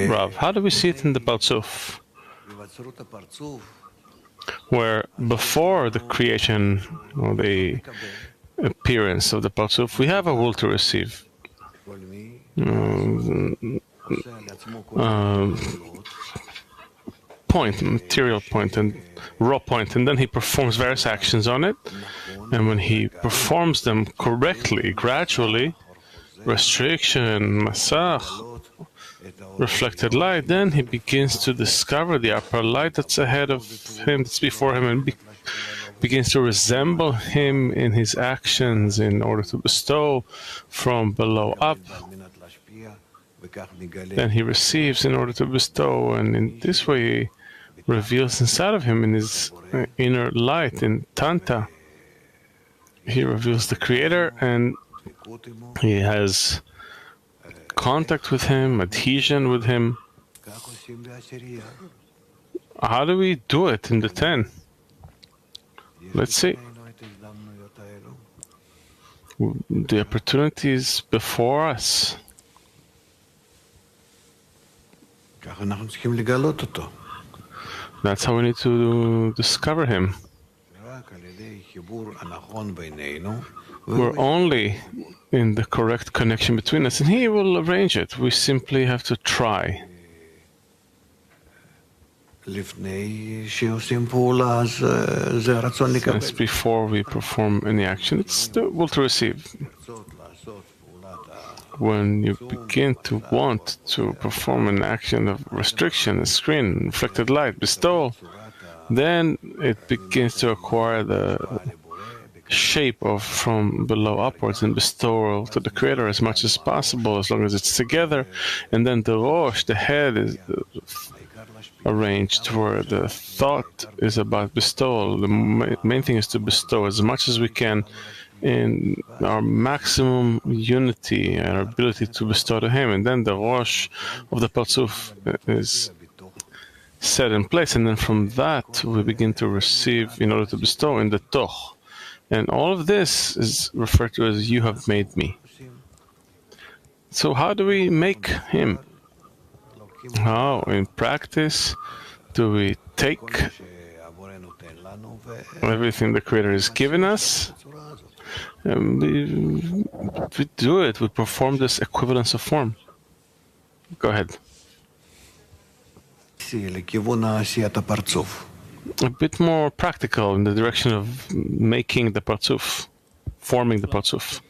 Rav, how do we see it in the Partzuf? Where before the creation or the appearance of the Partzuf, we have a will to receive. Point, material point, and raw point, and then he performs various actions on it. And when he performs them correctly, gradually, restriction, masach, reflected light, then he begins to discover the upper light that's ahead of him, that's before him, and begins to resemble him in his actions in order to bestow from below up. Then he receives in order to bestow, and in this way he reveals inside of him in his inner light, in Tanta. He reveals the Creator, and he has contact with him, adhesion with him. How do we do it in the 10? Let's see. The opportunity is before us. That's how we need to discover him. We're only in the correct connection between us, and he will arrange it. We simply have to try. That's before we perform any action. It's the will to receive. When you begin to want to perform an action of restriction, a screen, reflected light, bestowal, then it begins to acquire the shape of from below upwards and bestowal to the Creator as much as possible, as long as it's together. And then the Rosh, the head, is arranged where the thought is about bestowal. The main thing is to bestow as much as we can in our maximum unity and our ability to bestow to Him. And then the Rosh of the Partzuf is set in place, and then from that we begin to receive in order to bestow in the Toch. And all of this is referred to as "You have made me." So how do we make Him? How, in practice, do we take everything the Creator has given us? And we do it, we perform this equivalence of form. Go ahead. A bit more practical in the direction of making the Partzuf, forming the Partzuf.